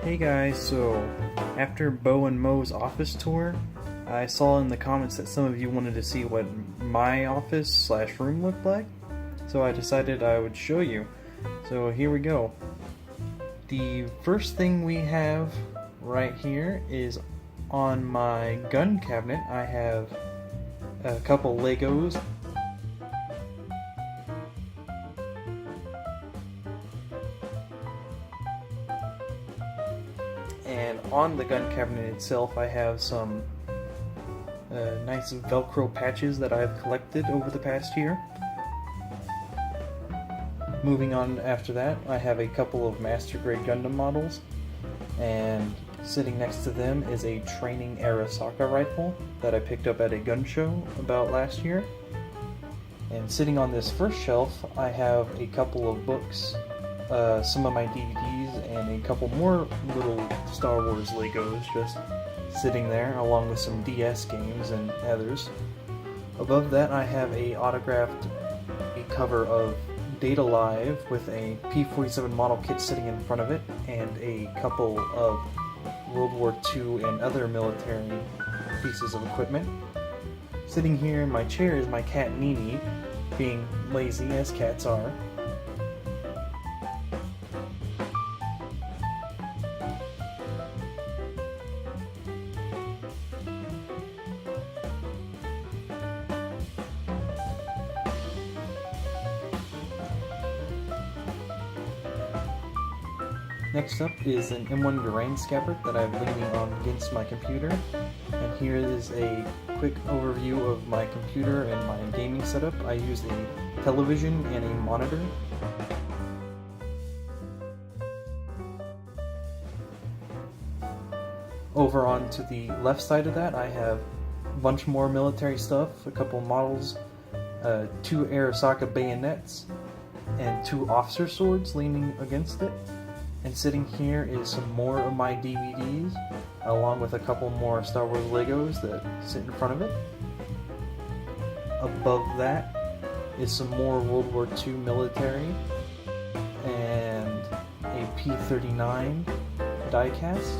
Hey guys, so after Bo and Mo's office tour, I saw in the comments that some of you wanted to see what my office slash room looked like, so I decided I would show you. So here we go. The first thing we have right here is on my gun cabinet. I have a couple Legos. And on the gun cabinet itself, I have some nice Velcro patches that I've collected over the past year. Moving on after that, I have a couple of Master Grade Gundam models, and sitting next to them is a training Arasaka rifle that I picked up at a gun show about last year. And sitting on this first shelf, I have a couple of books, some of my DVDs, and a couple more little Star Wars Legos just sitting there, along with some DS games and others. Above that, I have a autographed cover of Data Live with a P-47 model kit sitting in front of it, and a couple of World War II and other military pieces of equipment. Sitting here in my chair is my cat Nini, being lazy as cats are. Next up is an M1 Garand scabbard that I'm leaning on against my computer, and here is a quick overview of my computer and my gaming setup. I use a television and a monitor. Over on to the left side of that, I have a bunch more military stuff, a couple models, 2 Arasaka bayonets, and 2 officer swords leaning against it. And sitting here is some more of my DVDs, along with a couple more Star Wars Legos that sit in front of it. Above that is some more World War II military, and a P-39 diecast.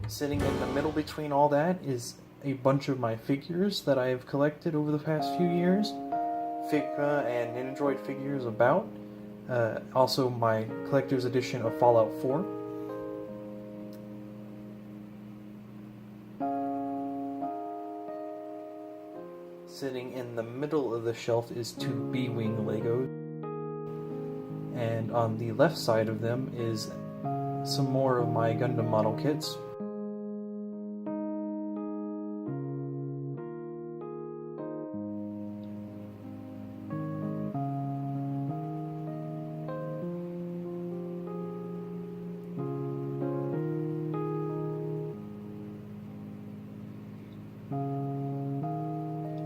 Sitting in the middle between all that is a bunch of my figures that I have collected over the past few years. Figma and Ninja figures about. Also my collector's edition of Fallout 4. Sitting in the middle of the shelf is 2 B-Wing Legos. And on the left side of them is some more of my Gundam model kits.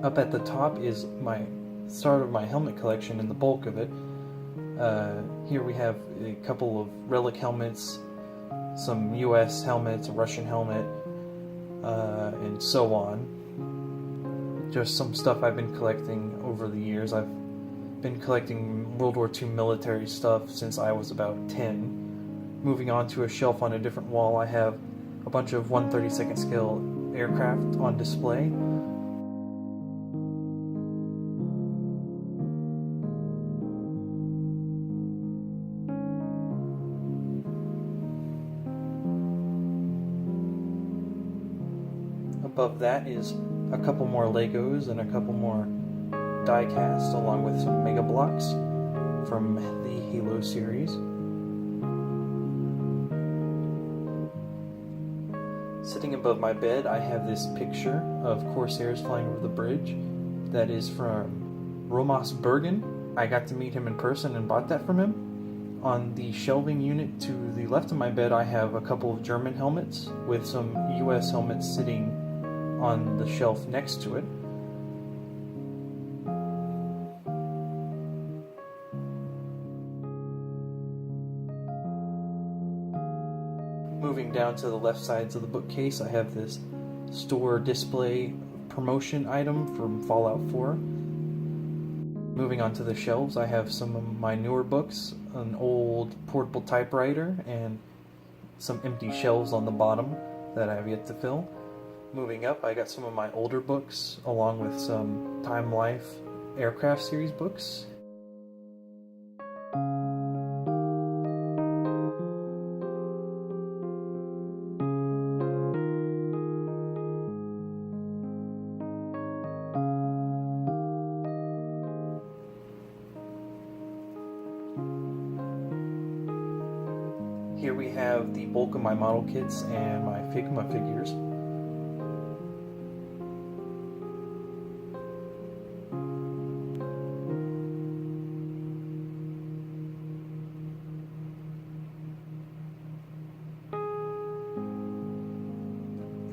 Up at the top is my start of my helmet collection and the bulk of it. Here we have a couple of Relic Helmets, some US helmets, a Russian helmet, and so on. Just some stuff I've been collecting over the years. I've been collecting World War II military stuff since I was about 10. Moving on to a shelf on a different wall, I have a bunch of 1/32nd scale aircraft on display. Above that is a couple more Legos and a couple more die-casts, along with some Mega Blocks from the Halo series. Sitting above my bed, I have this picture of Corsairs flying over the bridge that is from Romas Bergen. I got to meet him in person and bought that from him. On the shelving unit to the left of my bed, I have a couple of German helmets with some US helmets sitting on the shelf next to it. Moving down to the left sides of the bookcase, I have this store display promotion item from Fallout 4. Moving on to the shelves, I have some of my newer books, an old portable typewriter, and some empty shelves on the bottom that I have yet to fill. Moving up, I got some of my older books, along with some Time Life Aircraft series books. Here we have the bulk of my model kits and my Figma figures.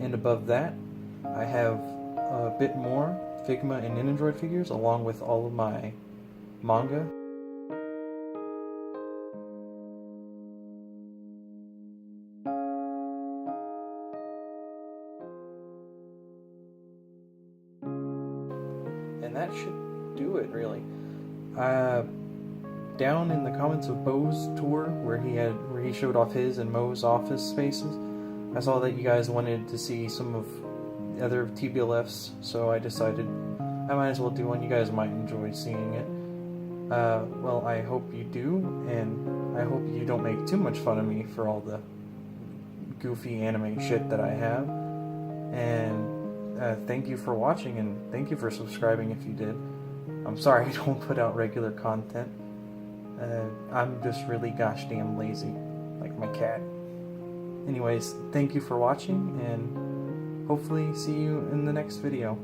And above that, I have a bit more Figma and Ninjandroid figures, along with all of my manga. And that should do it, really. Down in the comments of Bo's tour, where he showed off his and Mo's office spaces, I saw that you guys wanted to see some of the other TBLFs, so I decided I might as well do one. You guys might enjoy seeing it. Well, I hope you do, and I hope you don't make too much fun of me for all the goofy anime shit that I have. And thank you for watching, and thank you for subscribing if you did. I'm sorry I don't put out regular content. I'm just really gosh damn lazy, like my cat. Anyways, thank you for watching, and hopefully see you in the next video.